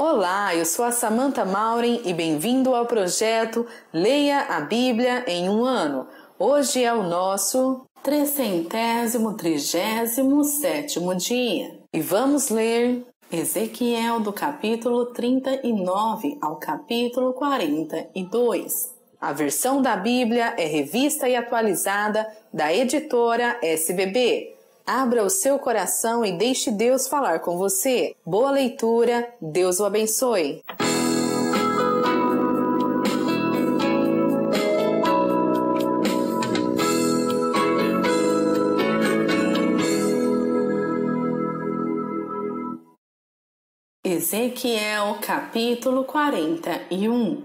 Olá, eu sou a Samantha Maureen e bem-vindo ao projeto Leia a Bíblia em um Ano. Hoje é o nosso 337º dia e vamos ler Ezequiel do capítulo 39 ao capítulo 42. A versão da Bíblia é revista e atualizada da editora SBB. Abra o seu coração e deixe Deus falar com você. Boa leitura, Deus o abençoe. Ezequiel capítulo 41.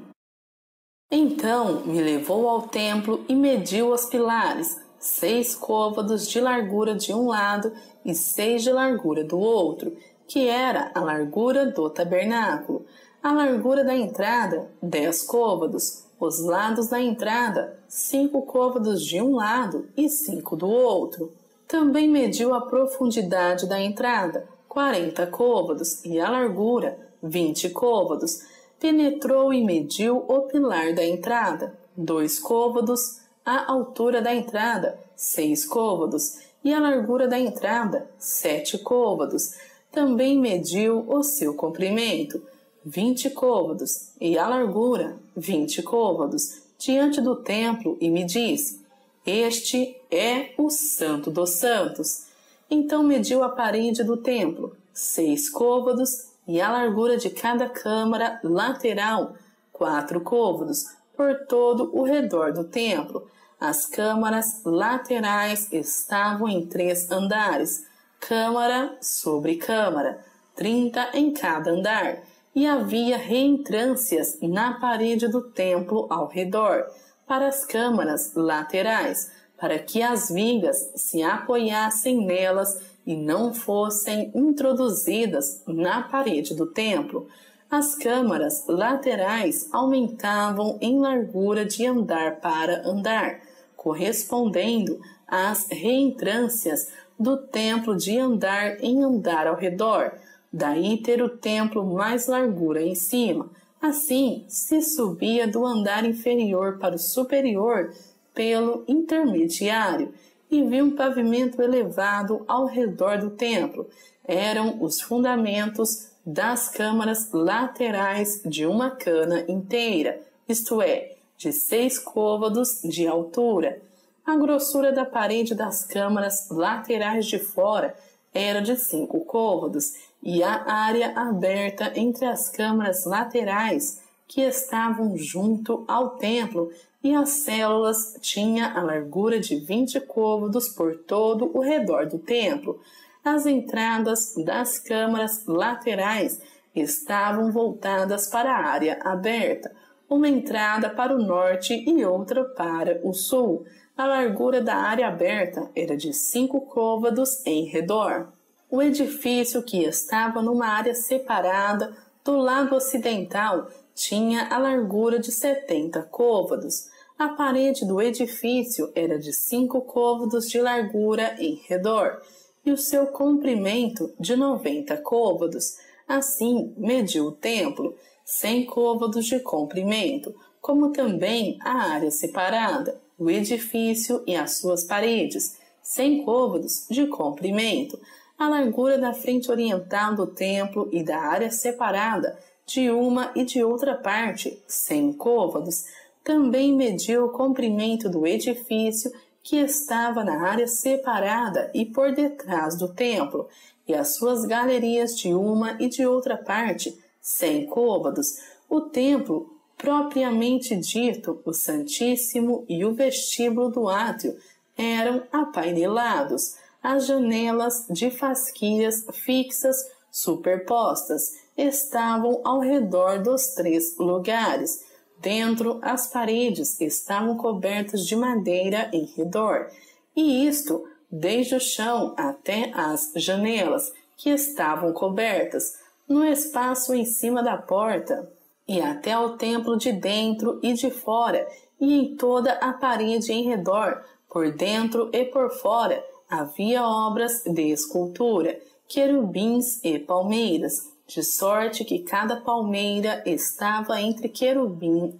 Então me levou ao templo e mediu os pilares, 6 côvados de largura de um lado e 6 de largura do outro, que era a largura do tabernáculo. A largura da entrada, 10 côvados. Os lados da entrada, 5 côvados de um lado e 5 do outro. Também mediu a profundidade da entrada, 40 côvados, e a largura, 20 côvados. Penetrou e mediu o pilar da entrada, 2 côvados, a altura da entrada, 6 côvados, e a largura da entrada, 7 côvados. Também mediu o seu comprimento, 20 côvados, e a largura, 20 côvados, diante do templo, e me disse: Este é o Santo dos Santos. Então mediu a parede do templo, 6 côvados, e a largura de cada câmara lateral, 4 côvados, por todo o redor do templo. As câmaras laterais estavam em 3 andares, câmara sobre câmara, 30 em cada andar, e havia reentrâncias na parede do templo ao redor, para as câmaras laterais, para que as vigas se apoiassem nelas e não fossem introduzidas na parede do templo. As câmaras laterais aumentavam em largura de andar para andar, correspondendo às reentrâncias do templo de andar em andar ao redor. Daí ter o templo mais largura em cima. Assim, se subia do andar inferior para o superior pelo intermediário, e vi um pavimento elevado ao redor do templo. Eram os fundamentos das câmaras laterais de uma cana inteira, isto é, de 6 côvados de altura. A grossura da parede das câmaras laterais de fora era de 5 côvados, e a área aberta entre as câmaras laterais que estavam junto ao templo e as células tinha a largura de 20 côvados por todo o redor do templo. As entradas das câmaras laterais estavam voltadas para a área aberta, uma entrada para o norte e outra para o sul. A largura da área aberta era de 5 côvados em redor. O edifício, que estava numa área separada do lado ocidental, tinha a largura de 70 côvados. A parede do edifício era de 5 côvados de largura em redor, e o seu comprimento de 90 côvados. Assim, mediu o templo, 100 côvados de comprimento, como também a área separada, o edifício e as suas paredes, 100 côvados de comprimento. A largura da frente oriental do templo e da área separada, de uma e de outra parte, 100 côvados. Também mediu o comprimento do edifício que estava na área separada e por detrás do templo, e as suas galerias de uma e de outra parte, 100 côvados. O templo, propriamente dito, o Santíssimo e o vestíbulo do átrio, eram apainelados. As janelas de fasquias fixas superpostas estavam ao redor dos 3 lugares. Dentro, as paredes estavam cobertas de madeira em redor, e isto desde o chão até as janelas, que estavam cobertas, no espaço em cima da porta, e até ao templo de dentro e de fora, e em toda a parede em redor, por dentro e por fora, havia obras de escultura, querubins e palmeiras, de sorte que cada palmeira estava entre querubim,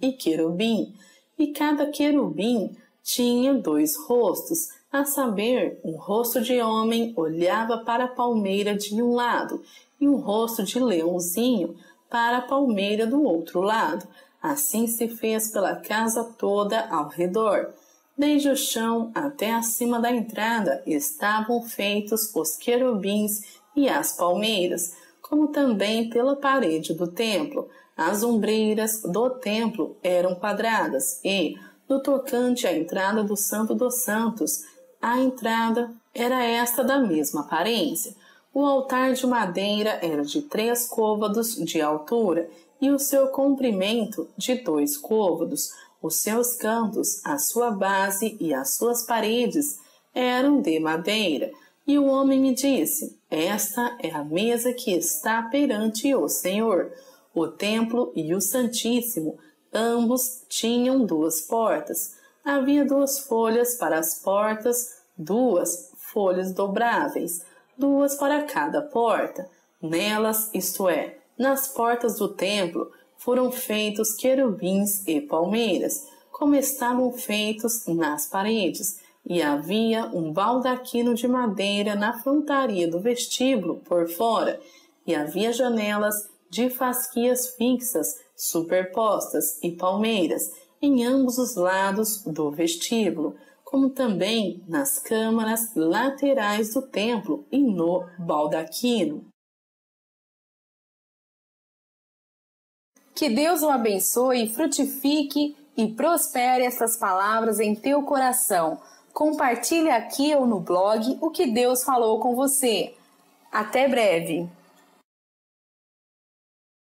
e cada querubim tinha 2 rostos, a saber, um rosto de homem olhava para a palmeira de um lado, e um rosto de leãozinho para a palmeira do outro lado. Assim se fez pela casa toda ao redor. Desde o chão até acima da entrada estavam feitos os querubins e as palmeiras, como também pela parede do templo. As ombreiras do templo eram quadradas e, no tocante à entrada do Santo dos Santos, a entrada era esta da mesma aparência. O altar de madeira era de 3 côvados de altura e o seu comprimento de 2 côvados. Os seus cantos, a sua base e as suas paredes eram de madeira. E o homem me disse: esta é a mesa que está perante o Senhor. O templo e o Santíssimo, ambos tinham 2 portas. Havia 2 folhas para as portas, 2 folhas dobráveis, 2 para cada porta. Nelas, isto é, nas portas do templo, foram feitos querubins e palmeiras, como estavam feitos nas paredes, e havia um baldaquino de madeira na frontaria do vestíbulo por fora, e havia janelas de fasquias fixas, superpostas e palmeiras em ambos os lados do vestíbulo, como também nas câmaras laterais do templo e no baldaquino. Que Deus o abençoe, frutifique e prospere essas palavras em teu coração. Compartilhe aqui ou no blog o que Deus falou com você. Até breve!